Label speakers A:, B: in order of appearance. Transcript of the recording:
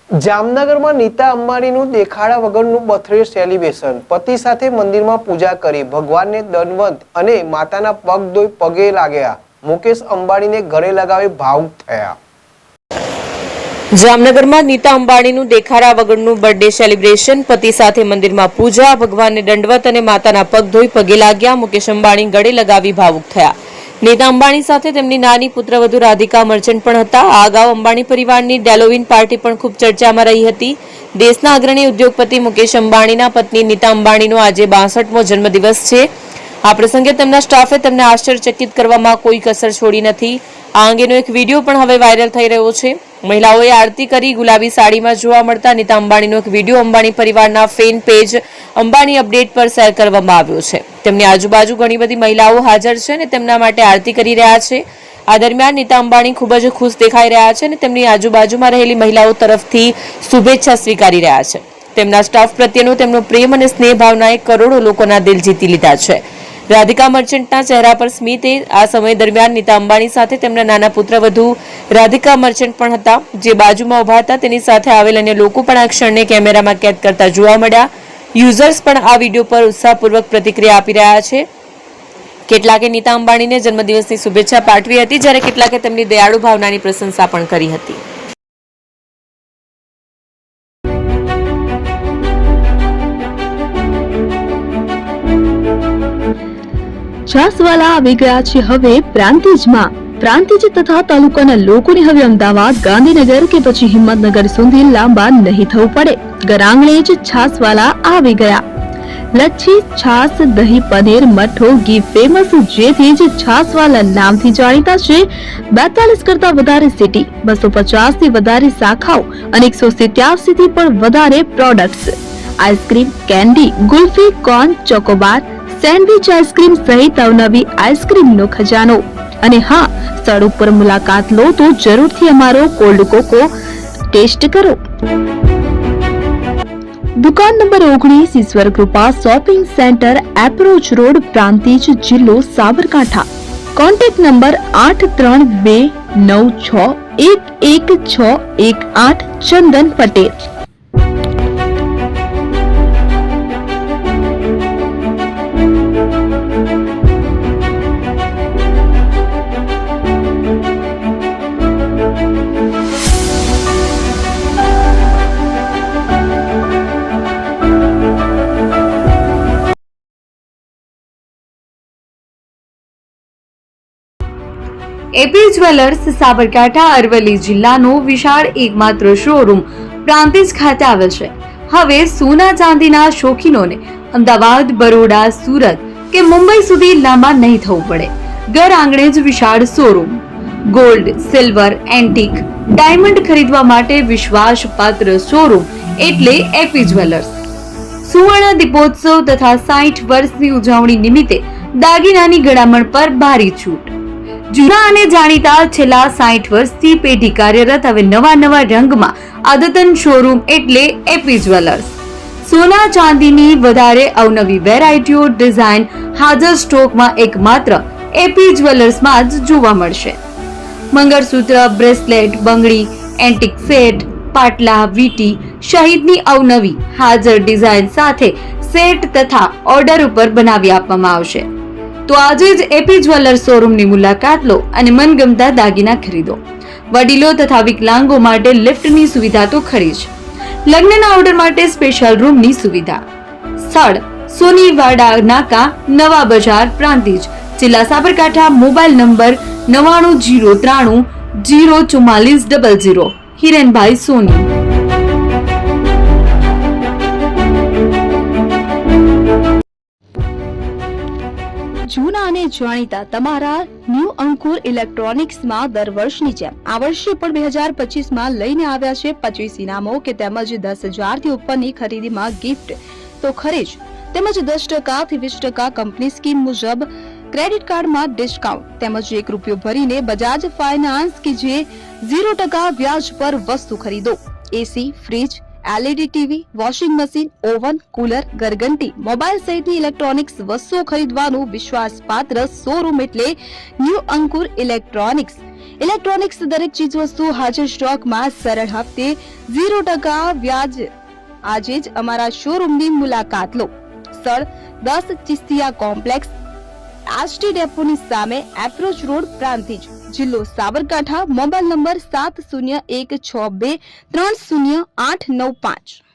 A: જામનગરમાં નીતા અંબાણીનું દેખાડા વગરનું birthday celebration. પતિ સાથે મંદિરમાં પૂજા કરી ભગવાનને દંડવત અને માતાના પગ ધોઈ પગે લાગ્યા. મુકેશ અંબાણીને ગળે લગાવી ભાવુક થયા.
B: જામનગરમાં નીતા અંબાણીનું દેખાડા વગરનું બર્થડે સેલિબ્રેશન. પતિ સાથે મંદિરમાં પૂજા, ભગવાનને દંડવત અને માતાના પગ ધોઈ પગે લાગ્યા. મુકેશ અંબાણી ગળે લગાવી ભાવુક થયા. નીતા અંબાણી સાથે તેમની નાની પુત્રવધુ રાધિકા મર્ચન્ટ પણ હતા. આ અગાઉ અંબાણી પરિવારની ડેલોવીન પાર્ટી પણ ખૂબ ચર્ચામાં રહી હતી. દેશના અગ્રણી ઉદ્યોગપતિ મુકેશ અંબાણીના પત્ની નીતા અંબાણીનો આજે 62મો જન્મદિવસ છે. આ પ્રસંગે તેમના સ્ટાફે તેમને આશ્ચર્યચકિત કરવામાં કોઈ કસર છોડી નથી. આ અંગેનો એક વિડીયો પણ હવે વાયરલ થઈ રહ્યો છે. મહિલાઓએ આરતી કરી ગુલાબી સાડીમાં જોવા મળતા નીતા અંબાણીનો એક વિડીયો અંબાણી પરિવારના ફેન પેજ અંબાણી અપડેટ પર શેર કરવામાં આવ્યો છે. તેમની આજુબાજુ ઘણી બધી મહિલાઓ હાજર છે અને તેમના માટે આરતી કરી રહ્યા છે. આ દરમિયાન નીતા અંબાણી ખૂબ જ ખુશ દેખાઈ રહ્યા છે અને તેમની આજુબાજુમાં રહેલી મહિલાઓ તરફથી શુભેચ્છા સ્વીકારી રહ્યા છે. તેમના સ્ટાફ પ્રત્યેનો તેમનો પ્રેમ અને સ્નેહ ભાવનાએ કરોડો લોકોના દિલ જીતી લીધા છે. રાધિકા મર્ચન્ટના ચહેરા પર સ્મિત. આ સમય દરમિયાન નીતા અંબાણી સાથે તેમના નાના પુત્રવધુ રાધિકા મર્ચન્ટ પણ હતા, જે બાજુમાં ઉભા હતા. તેની સાથે આવેલ અન્ય લોકો પણ આ ક્ષણને કેમેરામાં કેદ કરતા જોવા મળ્યા. યુઝર્સ પણ આ વિડીયો પર ઉત્સાહપૂર્વક પ્રતિક્રિયા આપી રહ્યા છે. કેટલાકે નીતા અંબાણીને જન્મદિવસની શુભેચ્છા પાઠવી હતી, જ્યારે કેટલાકે તેમની દયાળુ ભાવનાની પ્રશંસા પણ કરી હતી.
C: છાસવાલા આવી ગયા છે હવે પ્રાંતિજમાં. પ્રાંતિજ તથા તાલુકાના લોકોને હવે અમદાવાદ, ગાંધીનગર કે પછી હિંમતનગર સુધી લાંબા નહીં થવું પડે. ઘર જ છાસવાલા આવી ગયા. લચ્છી, છાસ, દહીં, પનીર, મઠો, ઘી ફેમસ, જેથી જ છાસવાલા નામથી જાણીતા છે. 42 કરતા વધારે સિટી, 250 થી વધારે શાખાઓ અને 187 થી પણ વધારે products. Ice cream, candy, kulfi, corn, Chocobar, sandwich ice cream સહિત અવનવી આઈસ્ક્રીમનો ખજાનો. અને હા, સ્થળ ઉપર મુલાકાત લો તો જરૂરથી અમારો કોલ્ડ કોકો ટેસ્ટ કરો. દુકાન number 19, Ishwar Krupa shopping centre, approach road, Prantij, જિલ્લો Sabarkantha. Contact number 8329611618. Chandan Patel.
D: AP jewellers Sabarkantha Aravalli જિલ્લાનો વિશાળ એકમાત્ર શોરૂમ પ્રાંતિજ ખાતે આવેલ છે. હવે સોના ચાંદીના શોખીનોને અમદાવાદ, બરોડા, સુરત કે મુંબઈ સુધી લાંબા નહીં થવું પડે. ઘર આંગણે જ વિશાળ showroom. Gold, silver, antique, diamond ખરીદવા માટે વિશ્વાસપાત્ર શોરૂમ એટલે એપી જ્વેલર્સ. સુવર્ણ દીપોત્સવ તથા 60 વર્ષની ઉજવણી નિમિત્તે દાગીનાની ગળામણ પર ભારી છૂટ. જૂના અને જાણીતા છેલ્લા 60 વર્ષથી પેઢી કાર્યરત હવે નવા રંગમાં અદ્યતન શોરૂમ એટલે એપી જ્વેલર્સ. સોના ચાંદીની વધારે અવનવી વેરાયટીઓ, ડિઝાઇન હાજર સ્ટોકમાં એકમાત્ર એપી જ્વેલર્સમાં જ જોવા મળશે. મંગળસૂત્ર, બ્રેસલેટ, બંગડી, એન્ટિક સેટ, પાટલા, વીટી સહિતની અવનવી હાજર ડિઝાઇન સાથે સેટ તથા ઓર્ડર ઉપર બનાવી આપવામાં આવશે. તો આજે જ એપી જ્વેલર્સ શોરૂમની મુલાકાત લો અને મનગમતા દાગીના ખરીદો. વડીલો તથા વિકલાંગો માટે લિફ્ટની સુવિધા તો ખરી જ. લગ્નના ઓર્ડર માટે સ્પેશિયલ રૂમની સુવિધા. સ્થળ સોનીવાડા નાકા, નવા બજાર, પ્રાંતિજ, જિલ્લા સાબરકાંઠા. Mobile number 9903304400. હિરેનભાઈ સોની.
C: જૂના અને જાણીતા તમારા ન્યૂ અંકુર ઇલેક્ટ્રોનિક્સમાં દર વર્ષની જેમ આ વર્ષે પણ 2025માં લઈને આવ્યા છે 25 ઇનામો કે તેમજ 10,000 થી ઉપરની ખરીદીમાં ગિફ્ટ તો ખરી જ, તેમજ 10% થી 20% કંપની સ્કીમ મુજબ ક્રેડિટ કાર્ડમાં ડિસ્કાઉન્ટ, તેમજ ₹1 ભરીને બજાજ ફાઇનાન્સ કે જે 0% વ્યાજ પર વસ્તુ ખરીદો. AC, fridge, LED TV, washing machine, oven, cooler, ઘરઘંટી, મોબાઈલ સહિતની ઇલેક્ટ્રોનિક્સ વસ્તુઓ ખરીદવાનું વિશ્વાસપાત્ર શોરૂમ એટલે ન્યૂ અંકુર ઇલેક્ટ્રોનિક્સ. ઇલેક્ટ્રોનિક્સ દરેક ચીજવસ્તુ હાજર સ્ટોકમાં સરળ હપ્તે 0% વ્યાજ. આજે જ અમારા શોરૂમની મુલાકાત લો. સ્થળ 10 ચિસ્તિયા કોમ્પ્લેક્સ, આષ્ટી ડેપોની સામે, એપ્રોચ રોડ, પ્રાંતિજ, જિલ્લો સાબરકાંઠા. Mobile number 7016230895.